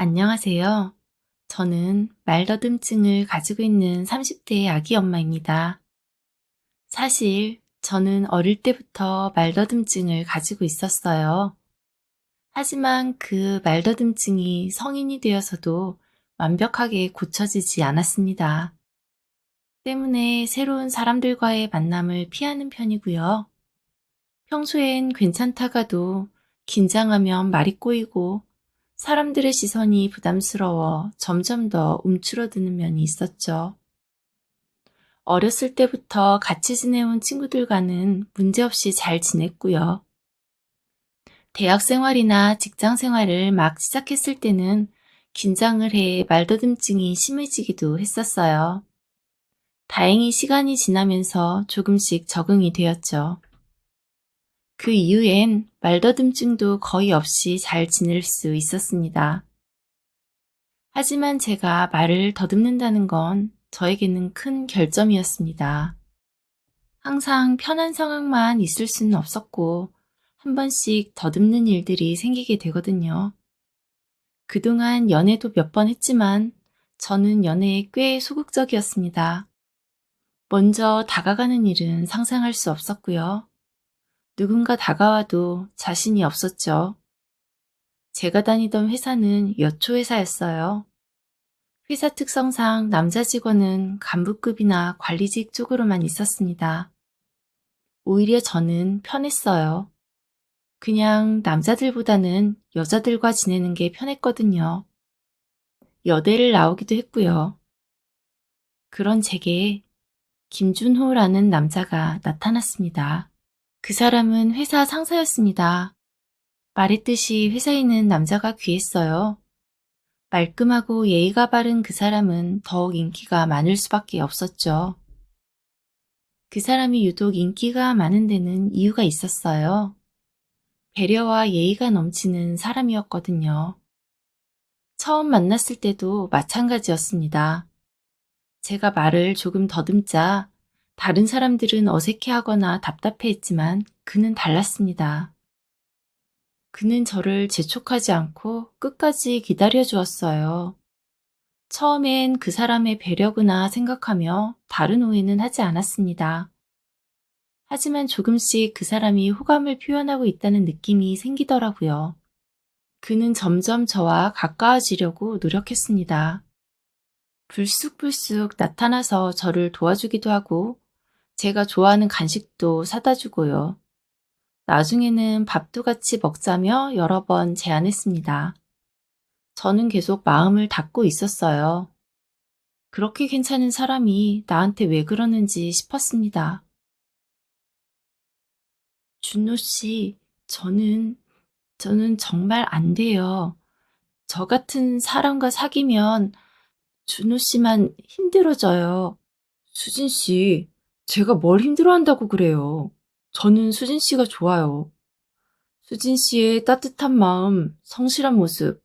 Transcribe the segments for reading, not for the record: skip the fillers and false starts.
안녕하세요. 저는 말더듬증을 가지고 있는 30대의 아기 엄마입니다. 사실 저는 어릴 때부터 말더듬증을 가지고 있었어요. 하지만 그 말더듬증이 성인이 되어서도 완벽하게 고쳐지지 않았습니다. 때문에 새로운 사람들과의 만남을 피하는 편이고요. 평소엔 괜찮다가도 긴장하면 말이 꼬이고 사람들의 시선이 부담스러워 점점 더 움츠러드는 면이 있었죠. 어렸을 때부터 같이 지내온 친구들과는 문제없이 잘 지냈고요. 대학 생활이나 직장 생활을 막 시작했을 때는 긴장을 해 말더듬증이 심해지기도 했었어요. 다행히 시간이 지나면서 조금씩 적응이 되었죠. 그 이후엔 말더듬증도 거의 없이 잘 지낼 수 있었습니다. 하지만 제가 말을 더듬는다는 건 저에게는 큰 결점이었습니다. 항상 편한 상황만 있을 수는 없었고, 한 번씩 더듬는 일들이 생기게 되거든요. 그동안 연애도 몇 번 했지만, 저는 연애에 꽤 소극적이었습니다. 먼저 다가가는 일은 상상할 수 없었고요. 누군가 다가와도 자신이 없었죠. 제가 다니던 회사는 여초회사였어요. 회사 특성상 남자 직원은 간부급이나 관리직 쪽으로만 있었습니다. 오히려 저는 편했어요. 그냥 남자들보다는 여자들과 지내는 게 편했거든요. 여대를 나오기도 했고요. 그런 제게 김준호라는 남자가 나타났습니다. 그 사람은 회사 상사였습니다. 말했듯이 회사에 있는 남자가 귀했어요. 말끔하고 예의가 바른 그 사람은 더욱 인기가 많을 수밖에 없었죠. 그 사람이 유독 인기가 많은 데는 이유가 있었어요. 배려와 예의가 넘치는 사람이었거든요. 처음 만났을 때도 마찬가지였습니다. 제가 말을 조금 더듬자 다른 사람들은 어색해하거나 답답해했지만 그는 달랐습니다. 그는 저를 재촉하지 않고 끝까지 기다려 주었어요. 처음엔 그 사람의 배려구나 생각하며 다른 오해는 하지 않았습니다. 하지만 조금씩 그 사람이 호감을 표현하고 있다는 느낌이 생기더라고요. 그는 점점 저와 가까워지려고 노력했습니다. 불쑥불쑥 나타나서 저를 도와주기도 하고 제가 좋아하는 간식도 사다 주고요. 나중에는 밥도 같이 먹자며 여러 번 제안했습니다. 저는 계속 마음을 닫고 있었어요. 그렇게 괜찮은 사람이 나한테 왜 그러는지 싶었습니다. 준호 씨, 저는 정말 안 돼요. 저 같은 사람과 사귀면 준호 씨만 힘들어져요. 수진 씨, 제가 뭘 힘들어한다고 그래요. 저는 수진 씨가 좋아요. 수진 씨의 따뜻한 마음, 성실한 모습,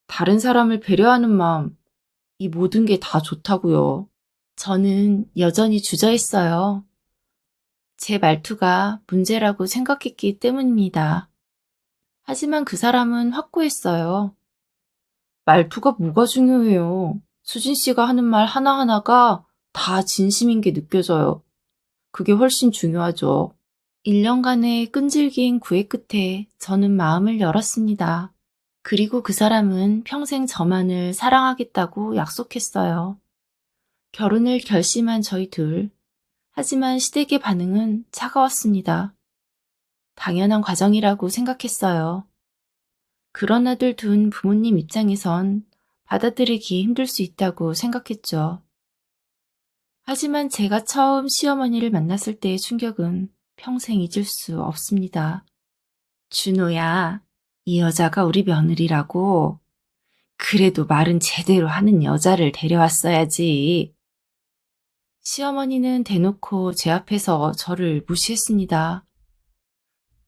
다른 사람을 배려하는 마음, 이 모든 게 다 좋다고요. 저는 여전히 주저했어요. 제 말투가 문제라고 생각했기 때문입니다. 하지만 그 사람은 확고했어요. 말투가 뭐가 중요해요. 수진 씨가 하는 말 하나하나가 다 진심인 게 느껴져요. 그게 훨씬 중요하죠. 1년간의 끈질긴 구애 끝에 저는 마음을 열었습니다. 그리고 그 사람은 평생 저만을 사랑하겠다고 약속했어요. 결혼을 결심한 저희 둘. 하지만 시댁의 반응은 차가웠습니다. 당연한 과정이라고 생각했어요. 그런 아들 둔 부모님 입장에선 받아들이기 힘들 수 있다고 생각했죠. 하지만 제가 처음 시어머니를 만났을 때의 충격은 평생 잊을 수 없습니다. 준호야, 이 여자가 우리 며느리라고. 그래도 말은 제대로 하는 여자를 데려왔어야지. 시어머니는 대놓고 제 앞에서 저를 무시했습니다.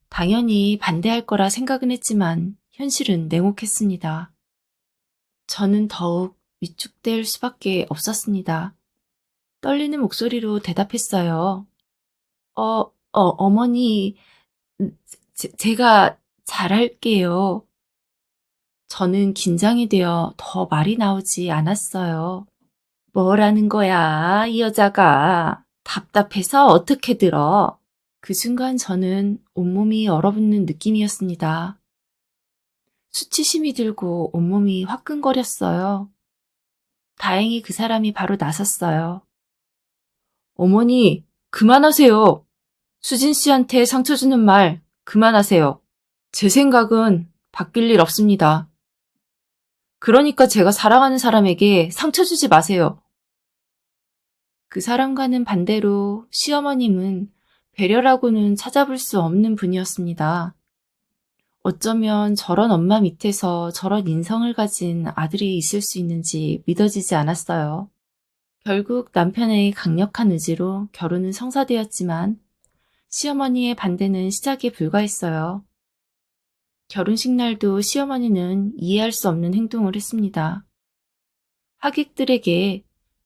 당연히 반대할 거라 생각은 했지만 현실은 냉혹했습니다. 저는 더욱 위축될 수밖에 없었습니다. 떨리는 목소리로 대답했어요. 어머니, 제가 잘할게요. 저는 긴장이 되어 더 말이 나오지 않았어요. 뭐라는 거야, 이 여자가. 답답해서 어떻게 들어. 그 순간 저는 온몸이 얼어붙는 느낌이었습니다. 수치심이 들고 온몸이 화끈거렸어요. 다행히 그 사람이 바로 나섰어요. 어머니, 그만하세요. 수진 씨한테 상처 주는 말 그만하세요. 제 생각은 바뀔 일 없습니다. 그러니까 제가 사랑하는 사람에게 상처 주지 마세요. 그 사람과는 반대로 시어머님은 배려라고는 찾아볼 수 없는 분이었습니다. 어쩌면 저런 엄마 밑에서 저런 인성을 가진 아들이 있을 수 있는지 믿어지지 않았어요. 결국 남편의 강력한 의지로 결혼은 성사되었지만 시어머니의 반대는 시작에 불과했어요. 결혼식 날도 시어머니는 이해할 수 없는 행동을 했습니다. 하객들에게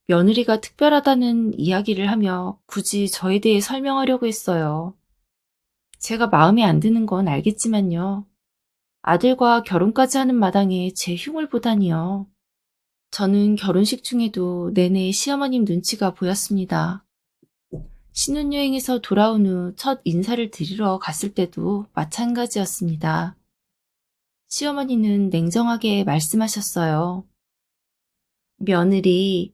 며느리가 특별하다는 이야기를 하며 굳이 저에 대해 설명하려고 했어요. 제가 마음에 안 드는 건 알겠지만요. 아들과 결혼까지 하는 마당에 제 흉을 보다니요. 저는 결혼식 중에도 내내 시어머님 눈치가 보였습니다. 신혼여행에서 돌아온 후 첫 인사를 드리러 갔을 때도 마찬가지였습니다. 시어머니는 냉정하게 말씀하셨어요. 며느리,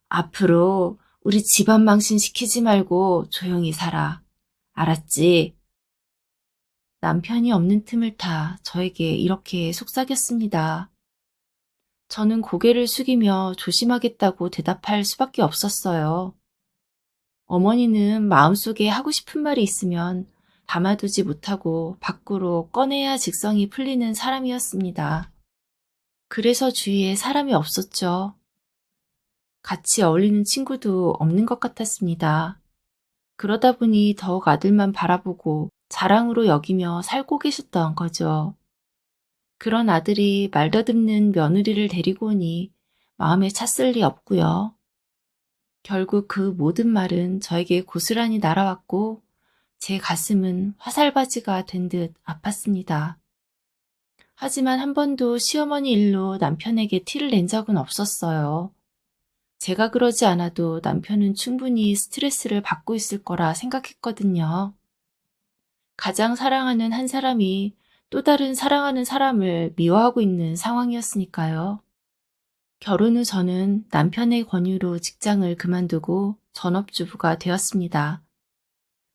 앞으로 우리 집안 망신 시키지 말고 조용히 살아. 알았지? 남편이 없는 틈을 타 저에게 이렇게 속삭였습니다. 저는 고개를 숙이며 조심하겠다고 대답할 수밖에 없었어요. 어머니는 마음속에 하고 싶은 말이 있으면 담아두지 못하고 밖으로 꺼내야 직성이 풀리는 사람이었습니다. 그래서 주위에 사람이 없었죠. 같이 어울리는 친구도 없는 것 같았습니다. 그러다 보니 더욱 아들만 바라보고 자랑으로 여기며 살고 계셨던 거죠. 그런 아들이 말더듬는 며느리를 데리고 오니 마음에 찼을 리 없고요. 결국 그 모든 말은 저에게 고스란히 날아왔고 제 가슴은 화살바지가 된 듯 아팠습니다. 하지만 한 번도 시어머니 일로 남편에게 티를 낸 적은 없었어요. 제가 그러지 않아도 남편은 충분히 스트레스를 받고 있을 거라 생각했거든요. 가장 사랑하는 한 사람이 또 다른 사랑하는 사람을 미워하고 있는 상황이었으니까요. 결혼 후 저는 남편의 권유로 직장을 그만두고 전업주부가 되었습니다.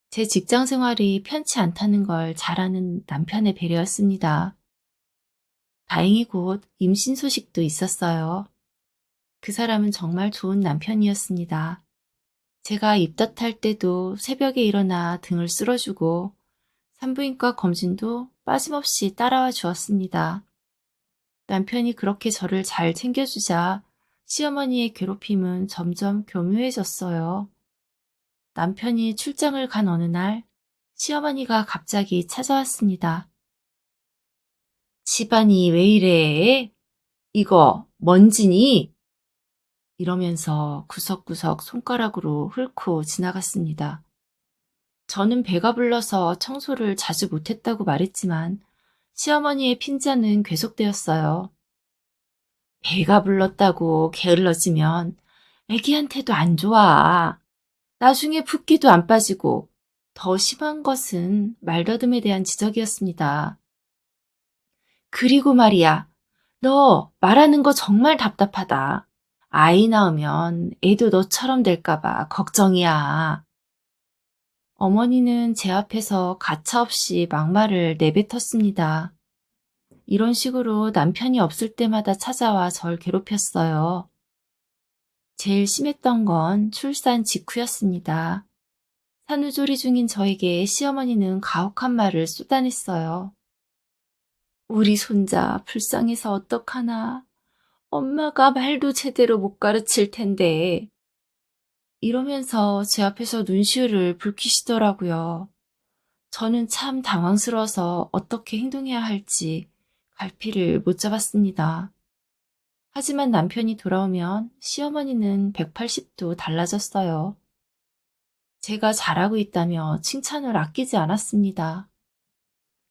제 직장 생활이 편치 않다는 걸 잘 아는 남편의 배려였습니다. 다행히 곧 임신 소식도 있었어요. 그 사람은 정말 좋은 남편이었습니다. 제가 입덧할 때도 새벽에 일어나 등을 쓸어주고 산부인과 검진도 빠짐없이 따라와 주었습니다. 남편이 그렇게 저를 잘 챙겨주자 시어머니의 괴롭힘은 점점 교묘해졌어요. 남편이 출장을 간 어느 날 시어머니가 갑자기 찾아왔습니다. 집안이 왜 이래? 이거 뭔지니? 이러면서 구석구석 손가락으로 훑고 지나갔습니다. 저는 배가 불러서 청소를 자주 못했다고 말했지만 시어머니의 핀잔은 계속되었어요. 배가 불렀다고 게을러지면 애기한테도 안 좋아. 나중에 붓기도 안 빠지고 더 심한 것은 말더듬에 대한 지적이었습니다. 그리고 말이야, 너 말하는 거 정말 답답하다. 아이 낳으면 애도 너처럼 될까봐 걱정이야. 어머니는 제 앞에서 가차없이 막말을 내뱉었습니다. 이런 식으로 남편이 없을 때마다 찾아와 절 괴롭혔어요. 제일 심했던 건 출산 직후였습니다. 산후조리 중인 저에게 시어머니는 가혹한 말을 쏟아냈어요. 우리 손자 불쌍해서 어떡하나. 엄마가 말도 제대로 못 가르칠 텐데. 이러면서 제 앞에서 눈시울을 붉히시더라고요. 저는 참 당황스러워서 어떻게 행동해야 할지 갈피를 못 잡았습니다. 하지만 남편이 돌아오면 시어머니는 180도 달라졌어요. 제가 잘하고 있다며 칭찬을 아끼지 않았습니다.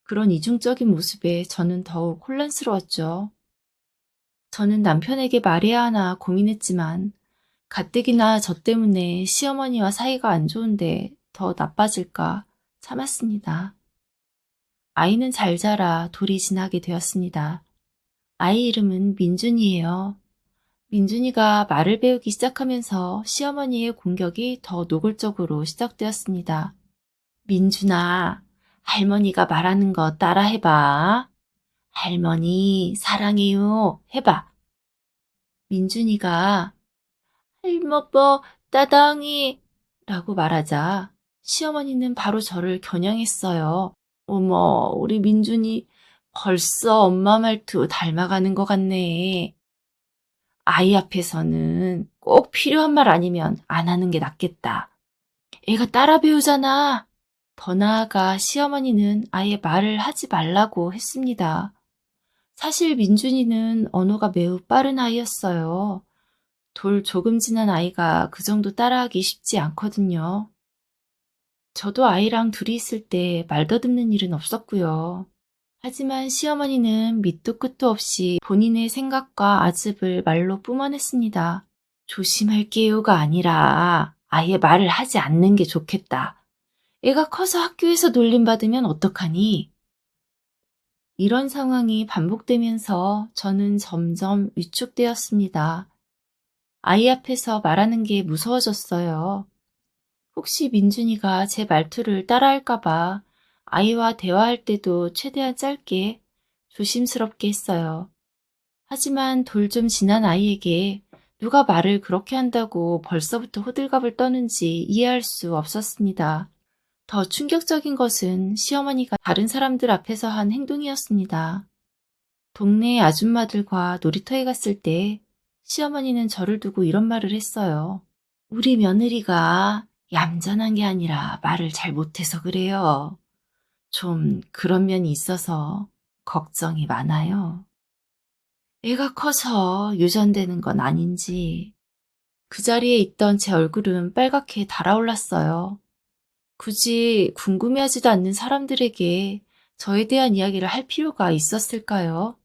그런 이중적인 모습에 저는 더욱 혼란스러웠죠. 저는 남편에게 말해야 하나 고민했지만 가뜩이나 저 때문에 시어머니와 사이가 안 좋은데 더 나빠질까 참았습니다. 아이는 잘 자라 돌이 지나게 되었습니다. 아이 이름은 민준이에요. 민준이가 말을 배우기 시작하면서 시어머니의 공격이 더 노골적으로 시작되었습니다. 민준아, 할머니가 말하는 거 따라 해봐. 할머니, 사랑해요. 해봐. 민준이가 할머버, 따당이 라고 말하자 시어머니는 바로 저를 겨냥했어요. 어머, 우리 민준이 벌써 엄마 말투 닮아가는 것 같네. 아이 앞에서는 꼭 필요한 말 아니면 안 하는 게 낫겠다. 애가 따라 배우잖아. 더 나아가 시어머니는 아예 말을 하지 말라고 했습니다. 사실 민준이는 언어가 매우 빠른 아이였어요. 돌 조금 지난 아이가 그 정도 따라하기 쉽지 않거든요. 저도 아이랑 둘이 있을 때 말 더듬는 일은 없었고요. 하지만 시어머니는 밑도 끝도 없이 본인의 생각과 아집을 말로 뿜어냈습니다. 조심할게요가 아니라 아예 말을 하지 않는 게 좋겠다. 애가 커서 학교에서 놀림받으면 어떡하니? 이런 상황이 반복되면서 저는 점점 위축되었습니다. 아이 앞에서 말하는 게 무서워졌어요. 혹시 민준이가 제 말투를 따라할까봐 아이와 대화할 때도 최대한 짧게 조심스럽게 했어요. 하지만 돌 좀 지난 아이에게 누가 말을 그렇게 한다고 벌써부터 호들갑을 떠는지 이해할 수 없었습니다. 더 충격적인 것은 시어머니가 다른 사람들 앞에서 한 행동이었습니다. 동네 아줌마들과 놀이터에 갔을 때 시어머니는 저를 두고 이런 말을 했어요. 우리 며느리가 얌전한 게 아니라 말을 잘 못해서 그래요. 좀 그런 면이 있어서 걱정이 많아요. 애가 커서 유전되는 건 아닌지. 그 자리에 있던 제 얼굴은 빨갛게 달아올랐어요. 굳이 궁금해하지도 않는 사람들에게 저에 대한 이야기를 할 필요가 있었을까요?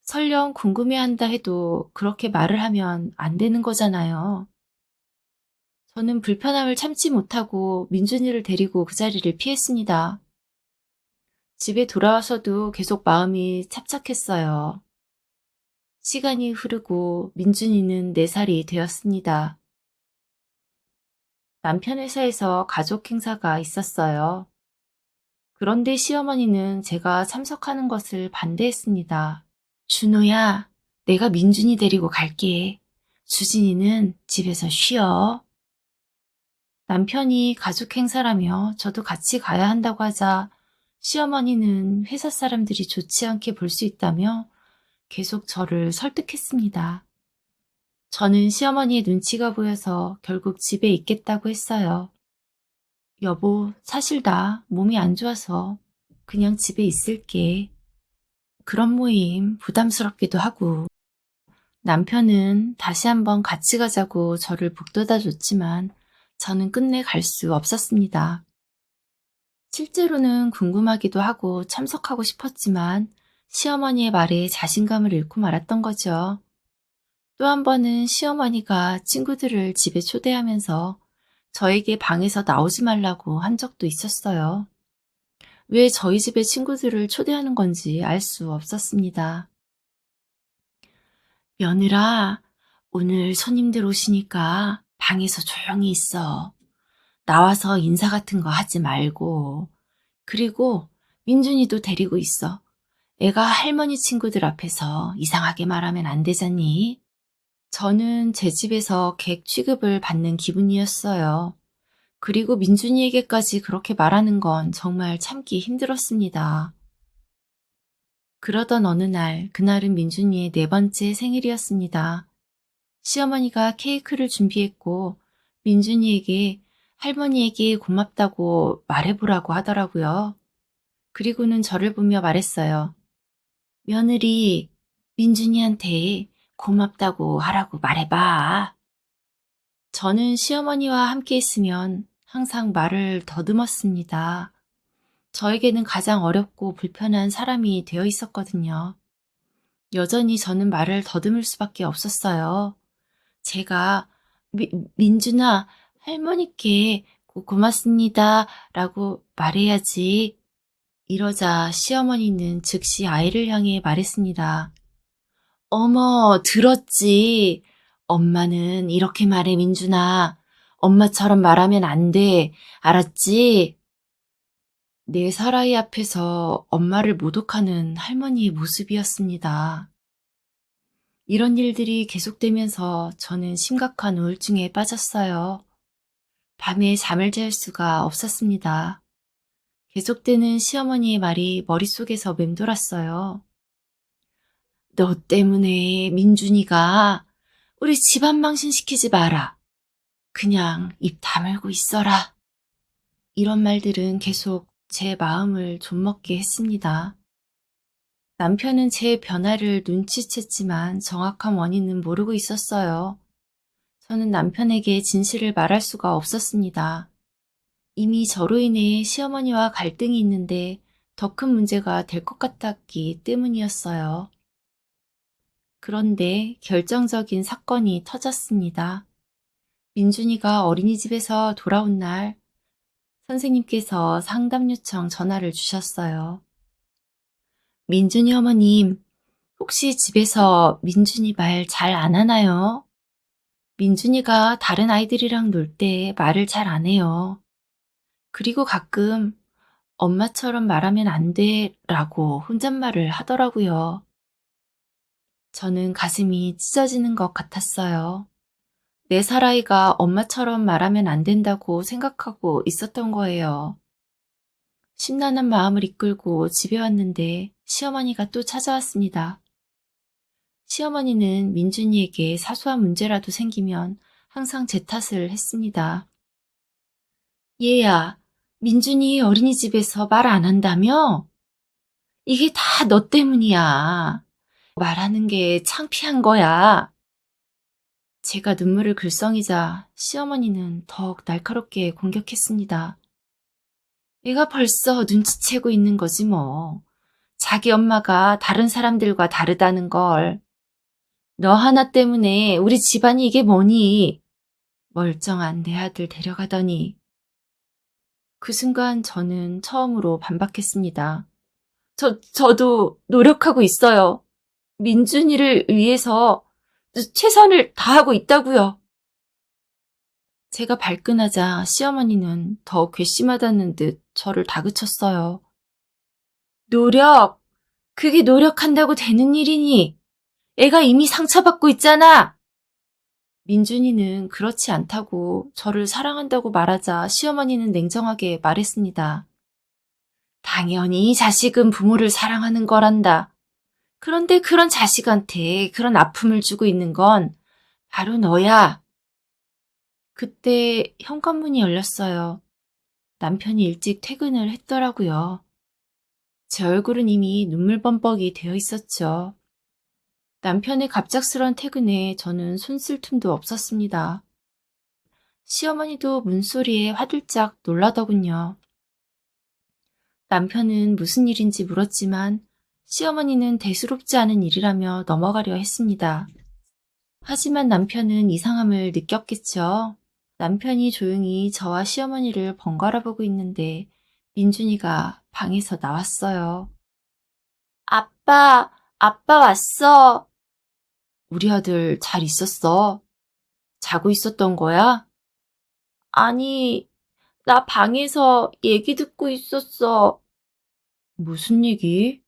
설령 궁금해한다 해도 그렇게 말을 하면 안 되는 거잖아요. 저는 불편함을 참지 못하고 민준이를 데리고 그 자리를 피했습니다. 집에 돌아와서도 계속 마음이 착착했어요. 시간이 흐르고 민준이는 4살이 되었습니다. 남편 회사에서 가족 행사가 있었어요. 그런데 시어머니는 제가 참석하는 것을 반대했습니다. 준호야, 내가 민준이 데리고 갈게. 수진이는 집에서 쉬어. 남편이 가족 행사라며 저도 같이 가야 한다고 하자 시어머니는 회사 사람들이 좋지 않게 볼 수 있다며 계속 저를 설득했습니다. 저는 시어머니의 눈치가 보여서 결국 집에 있겠다고 했어요. 여보, 사실 나 몸이 안 좋아서 그냥 집에 있을게. 그런 모임 부담스럽기도 하고. 남편은 다시 한번 같이 가자고 저를 북돋아 줬지만 저는 끝내 갈 수 없었습니다. 실제로는 궁금하기도 하고 참석하고 싶었지만 시어머니의 말에 자신감을 잃고 말았던 거죠. 또 한 번은 시어머니가 친구들을 집에 초대하면서 저에게 방에서 나오지 말라고 한 적도 있었어요. 왜 저희 집에 친구들을 초대하는 건지 알 수 없었습니다. 며느라, 오늘 손님들 오시니까 방에서 조용히 있어. 나와서 인사 같은 거 하지 말고. 그리고 민준이도 데리고 있어. 애가 할머니 친구들 앞에서 이상하게 말하면 안 되잖니? 저는 제 집에서 객 취급을 받는 기분이었어요. 그리고 민준이에게까지 그렇게 말하는 건 정말 참기 힘들었습니다. 그러던 어느 날, 그날은 민준이의 4번째 생일이었습니다. 시어머니가 케이크를 준비했고 민준이에게 할머니에게 고맙다고 말해보라고 하더라고요. 그리고는 저를 보며 말했어요. 며느리, 민준이한테 고맙다고 하라고 말해봐. 저는 시어머니와 함께 있으면 항상 말을 더듬었습니다. 저에게는 가장 어렵고 불편한 사람이 되어 있었거든요. 여전히 저는 말을 더듬을 수밖에 없었어요. 제가 민준아, 할머니께 고맙습니다 라고 말해야지. 이러자 시어머니는 즉시 아이를 향해 말했습니다. 어머, 들었지? 엄마는 이렇게 말해, 민준아. 엄마처럼 말하면 안 돼. 알았지? 내 사라이 앞에서 엄마를 모독하는 할머니의 모습이었습니다. 이런 일들이 계속되면서 저는 심각한 우울증에 빠졌어요. 밤에 잠을 잘 수가 없었습니다. 계속되는 시어머니의 말이 머릿속에서 맴돌았어요. 너 때문에 민준이가 우리 집안 망신시키지 마라. 그냥 입 다물고 있어라. 이런 말들은 계속 제 마음을 좀먹게 했습니다. 남편은 제 변화를 눈치챘지만 정확한 원인은 모르고 있었어요. 저는 남편에게 진실을 말할 수가 없었습니다. 이미 저로 인해 시어머니와 갈등이 있는데 더 큰 문제가 될 것 같았기 때문이었어요. 그런데 결정적인 사건이 터졌습니다. 민준이가 어린이집에서 돌아온 날 선생님께서 상담 요청 전화를 주셨어요. 민준이 어머님, 혹시 집에서 민준이 말 잘 안 하나요? 민준이가 다른 아이들이랑 놀 때 말을 잘 안 해요. 그리고 가끔 엄마처럼 말하면 안 돼 라고 혼잣말을 하더라고요. 저는 가슴이 찢어지는 것 같았어요. 4살 아이가 엄마처럼 말하면 안 된다고 생각하고 있었던 거예요. 심란한 마음을 이끌고 집에 왔는데 시어머니가 또 찾아왔습니다. 시어머니는 민준이에게 사소한 문제라도 생기면 항상 제 탓을 했습니다. 얘야, 민준이 어린이집에서 말 안 한다며? 이게 다 너 때문이야. 말하는 게 창피한 거야. 제가 눈물을 글썽이자 시어머니는 더욱 날카롭게 공격했습니다. 얘가 벌써 눈치채고 있는 거지 뭐. 자기 엄마가 다른 사람들과 다르다는 걸. 너 하나 때문에 우리 집안이 이게 뭐니? 멀쩡한 내 아들 데려가더니. 그 순간 저는 처음으로 반박했습니다. 저도 노력하고 있어요. 민준이를 위해서 최선을 다하고 있다고요. 제가 발끈하자 시어머니는 더 괘씸하다는 듯 저를 다그쳤어요. 노력! 그게 노력한다고 되는 일이니? 애가 이미 상처받고 있잖아! 민준이는 그렇지 않다고 저를 사랑한다고 말하자 시어머니는 냉정하게 말했습니다. 당연히 자식은 부모를 사랑하는 거란다. 그런데 그런 자식한테 그런 아픔을 주고 있는 건 바로 너야. 그때 현관문이 열렸어요. 남편이 일찍 퇴근을 했더라고요. 제 얼굴은 이미 눈물범벅이 되어 있었죠. 남편의 갑작스런 퇴근에 저는 손쓸 틈도 없었습니다. 시어머니도 문소리에 화들짝 놀라더군요. 남편은 무슨 일인지 물었지만 시어머니는 대수롭지 않은 일이라며 넘어가려 했습니다. 하지만 남편은 이상함을 느꼈겠죠. 남편이 조용히 저와 시어머니를 번갈아 보고 있는데 민준이가 방에서 나왔어요. 아빠 왔어. 우리 아들 잘 있었어? 자고 있었던 거야? 아니, 나 방에서 얘기 듣고 있었어. 무슨 얘기?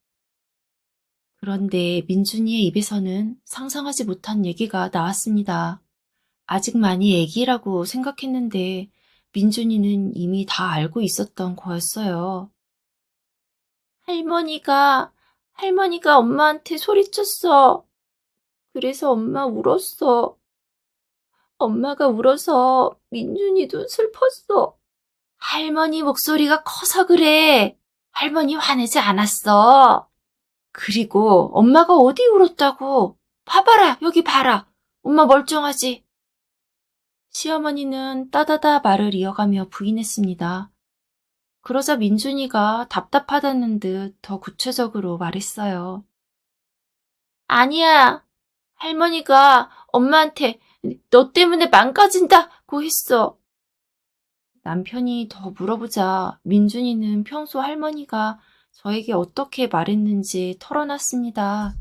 그런데 민준이의 입에서는 상상하지 못한 얘기가 나왔습니다. 아직 많이 애기라고 생각했는데 민준이는 이미 다 알고 있었던 거였어요. 할머니가 엄마한테 소리쳤어. 그래서 엄마 울었어. 엄마가 울어서 민준이도 슬펐어. 할머니 목소리가 커서 그래. 할머니 화내지 않았어. 그리고 엄마가 어디 울었다고. 봐봐라, 여기 봐라. 엄마 멀쩡하지? 시어머니는 따다다 말을 이어가며 부인했습니다. 그러자 민준이가 답답하다는 듯 더 구체적으로 말했어요. 아니야. 할머니가 엄마한테 너 때문에 망가진다고 했어. 남편이 더 물어보자 민준이는 평소 할머니가 저에게 어떻게 말했는지 털어놨습니다.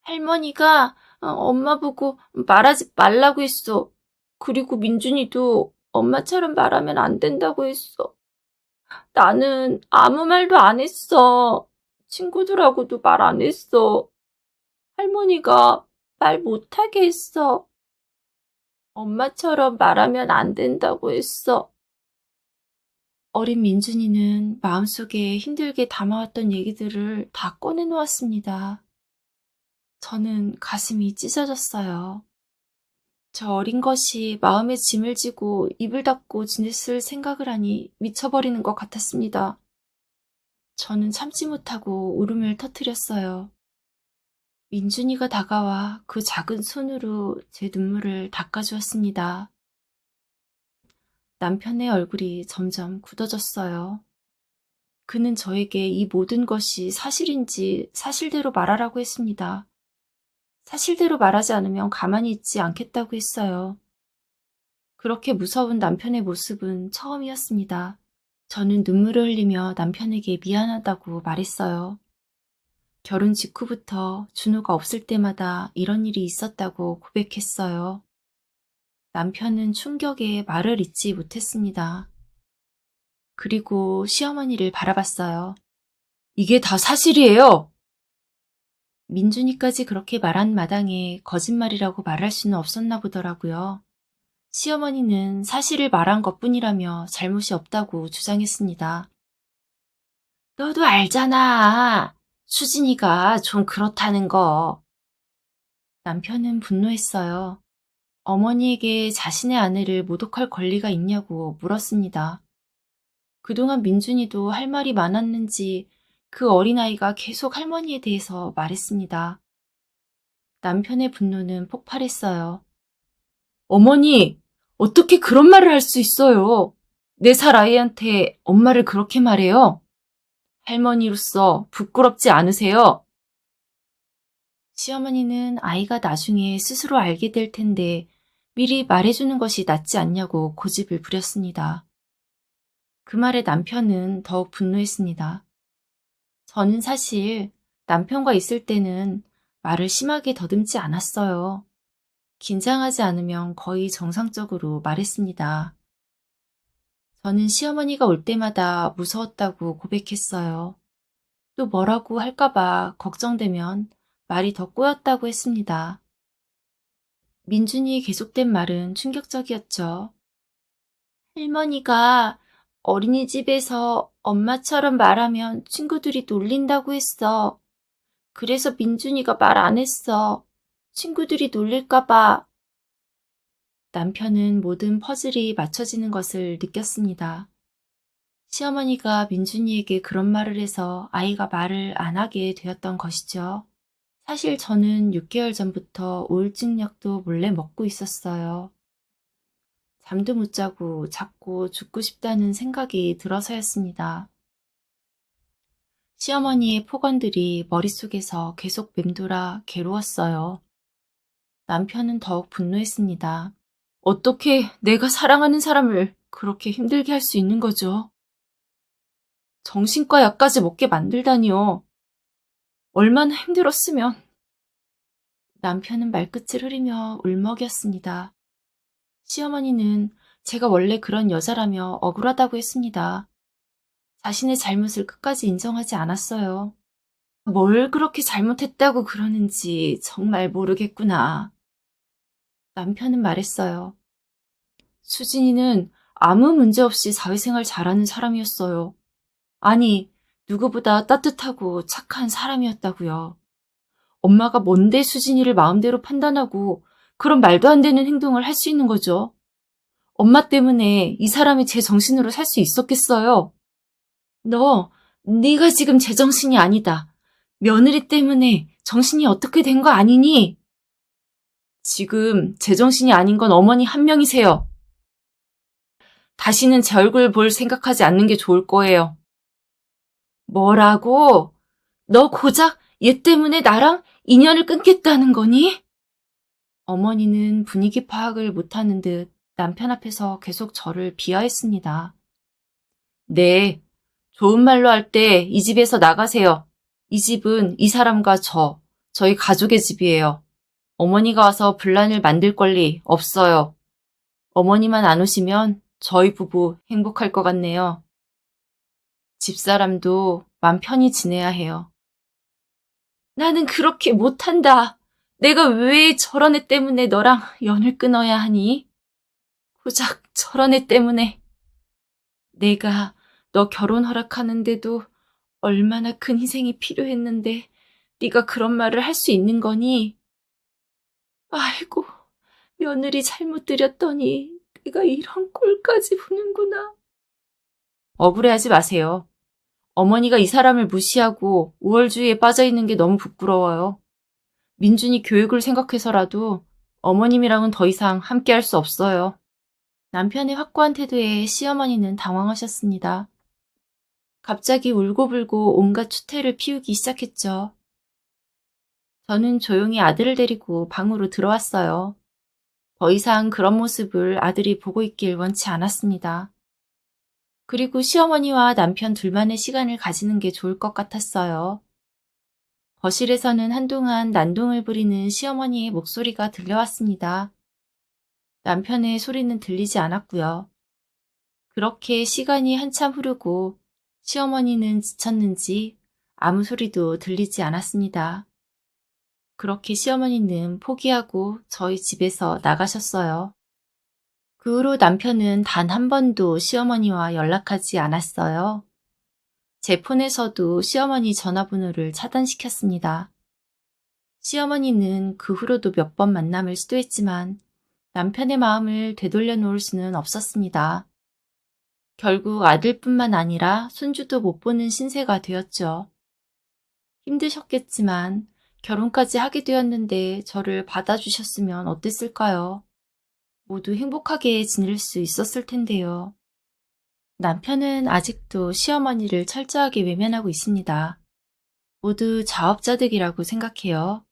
할머니가 엄마 보고 말하지 말라고 했어. 그리고 민준이도 엄마처럼 말하면 안 된다고 했어. 나는 아무 말도 안 했어. 친구들하고도 말 안 했어. 할머니가 말 못하게 했어. 엄마처럼 말하면 안 된다고 했어. 어린 민준이는 마음속에 힘들게 담아왔던 얘기들을 다 꺼내놓았습니다. 저는 가슴이 찢어졌어요. 저 어린 것이 마음에 짐을 지고 입을 닫고 지냈을 생각을 하니 미쳐버리는 것 같았습니다. 저는 참지 못하고 울음을 터뜨렸어요. 민준이가 다가와 그 작은 손으로 제 눈물을 닦아주었습니다. 남편의 얼굴이 점점 굳어졌어요. 그는 저에게 이 모든 것이 사실인지 사실대로 말하라고 했습니다. 사실대로 말하지 않으면 가만히 있지 않겠다고 했어요. 그렇게 무서운 남편의 모습은 처음이었습니다. 저는 눈물을 흘리며 남편에게 미안하다고 말했어요. 결혼 직후부터 준호가 없을 때마다 이런 일이 있었다고 고백했어요. 남편은 충격에 말을 잇지 못했습니다. 그리고 시어머니를 바라봤어요. 이게 다 사실이에요. 민준이까지 그렇게 말한 마당에 거짓말이라고 말할 수는 없었나 보더라고요. 시어머니는 사실을 말한 것뿐이라며 잘못이 없다고 주장했습니다. 너도 알잖아. 수진이가 좀 그렇다는 거. 남편은 분노했어요. 어머니에게 자신의 아내를 모독할 권리가 있냐고 물었습니다. 그동안 민준이도 할 말이 많았는지 그 어린아이가 계속 할머니에 대해서 말했습니다. 남편의 분노는 폭발했어요. 어머니, 어떻게 그런 말을 할 수 있어요? 4살 아이한테 엄마를 그렇게 말해요? 할머니로서 부끄럽지 않으세요? 시어머니는 아이가 나중에 스스로 알게 될 텐데 미리 말해주는 것이 낫지 않냐고 고집을 부렸습니다. 그 말에 남편은 더욱 분노했습니다. 저는 사실 남편과 있을 때는 말을 심하게 더듬지 않았어요. 긴장하지 않으면 거의 정상적으로 말했습니다. 저는 시어머니가 올 때마다 무서웠다고 고백했어요. 또 뭐라고 할까봐 걱정되면 말이 더 꼬였다고 했습니다. 민준이의 계속된 말은 충격적이었죠. 할머니가 어린이집에서 엄마처럼 말하면 친구들이 놀린다고 했어. 그래서 민준이가 말 안 했어. 친구들이 놀릴까봐. 남편은 모든 퍼즐이 맞춰지는 것을 느꼈습니다. 시어머니가 민준이에게 그런 말을 해서 아이가 말을 안 하게 되었던 것이죠. 사실 저는 6개월 전부터 우울증 약도 몰래 먹고 있었어요. 잠도 못 자고 자꾸 죽고 싶다는 생각이 들어서였습니다. 시어머니의 폭언들이 머릿속에서 계속 맴돌아 괴로웠어요. 남편은 더욱 분노했습니다. 어떻게 내가 사랑하는 사람을 그렇게 힘들게 할 수 있는 거죠? 정신과 약까지 먹게 만들다니요. 얼마나 힘들었으면. 남편은 말끝을 흐리며 울먹였습니다. 시어머니는 제가 원래 그런 여자라며 억울하다고 했습니다. 자신의 잘못을 끝까지 인정하지 않았어요. 뭘 그렇게 잘못했다고 그러는지 정말 모르겠구나. 남편은 말했어요. 수진이는 아무 문제 없이 사회생활 잘하는 사람이었어요. 아니, 누구보다 따뜻하고 착한 사람이었다고요. 엄마가 뭔데 수진이를 마음대로 판단하고 그런 말도 안 되는 행동을 할 수 있는 거죠. 엄마 때문에 이 사람이 제 정신으로 살 수 있었겠어요. 네가 지금 제정신이 아니다. 며느리 때문에 정신이 어떻게 된 거 아니니? 지금 제정신이 아닌 건 어머니 한 명이세요. 다시는 제 얼굴 볼 생각하지 않는 게 좋을 거예요. 뭐라고? 너 고작 얘 때문에 나랑 인연을 끊겠다는 거니? 어머니는 분위기 파악을 못하는 듯 남편 앞에서 계속 저를 비하했습니다. 네, 좋은 말로 할 때 이 집에서 나가세요. 이 집은 이 사람과 저희 가족의 집이에요. 어머니가 와서 분란을 만들 권리 없어요. 어머니만 안 오시면 저희 부부 행복할 것 같네요. 집사람도 맘 편히 지내야 해요. 나는 그렇게 못한다. 내가 왜 저런 애 때문에 너랑 연을 끊어야 하니? 고작 저런 애 때문에. 내가 너 결혼 허락하는데도 얼마나 큰 희생이 필요했는데 네가 그런 말을 할 수 있는 거니? 아이고, 며느리 잘못 들였더니 내가 이런 꼴까지 보는구나. 억울해하지 마세요. 어머니가 이 사람을 무시하고 우월주의에 빠져있는 게 너무 부끄러워요. 민준이 교육을 생각해서라도 어머님이랑은 더 이상 함께할 수 없어요. 남편의 확고한 태도에 시어머니는 당황하셨습니다. 갑자기 울고불고 온갖 추태를 피우기 시작했죠. 저는 조용히 아들을 데리고 방으로 들어왔어요. 더 이상 그런 모습을 아들이 보고 있길 원치 않았습니다. 그리고 시어머니와 남편 둘만의 시간을 가지는 게 좋을 것 같았어요. 거실에서는 한동안 난동을 부리는 시어머니의 목소리가 들려왔습니다. 남편의 소리는 들리지 않았고요. 그렇게 시간이 한참 흐르고 시어머니는 지쳤는지 아무 소리도 들리지 않았습니다. 그렇게 시어머니는 포기하고 저희 집에서 나가셨어요. 그 후로 남편은 단 한 번도 시어머니와 연락하지 않았어요. 제 폰에서도 시어머니 전화번호를 차단시켰습니다. 시어머니는 그 후로도 몇 번 만남을 시도했지만 남편의 마음을 되돌려 놓을 수는 없었습니다. 결국 아들뿐만 아니라 손주도 못 보는 신세가 되었죠. 힘드셨겠지만 결혼까지 하게 되었는데 저를 받아주셨으면 어땠을까요? 모두 행복하게 지낼 수 있었을 텐데요. 남편은 아직도 시어머니를 철저하게 외면하고 있습니다. 모두 자업자득이라고 생각해요.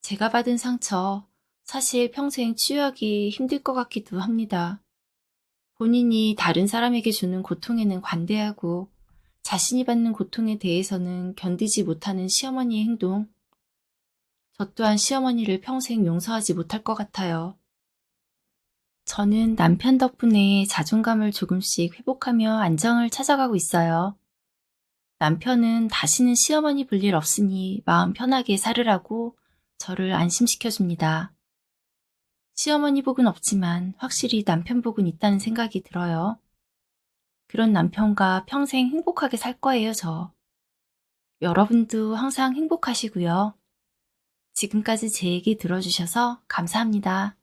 제가 받은 상처, 사실 평생 치유하기 힘들 것 같기도 합니다. 본인이 다른 사람에게 주는 고통에는 관대하고 자신이 받는 고통에 대해서는 견디지 못하는 시어머니의 행동. 저 또한 시어머니를 평생 용서하지 못할 것 같아요. 저는 남편 덕분에 자존감을 조금씩 회복하며 안정을 찾아가고 있어요. 남편은 다시는 시어머니 볼 일 없으니 마음 편하게 살으라고 저를 안심시켜줍니다. 시어머니 복은 없지만 확실히 남편 복은 있다는 생각이 들어요. 그런 남편과 평생 행복하게 살 거예요, 저. 여러분도 항상 행복하시고요. 지금까지 제 얘기 들어주셔서 감사합니다.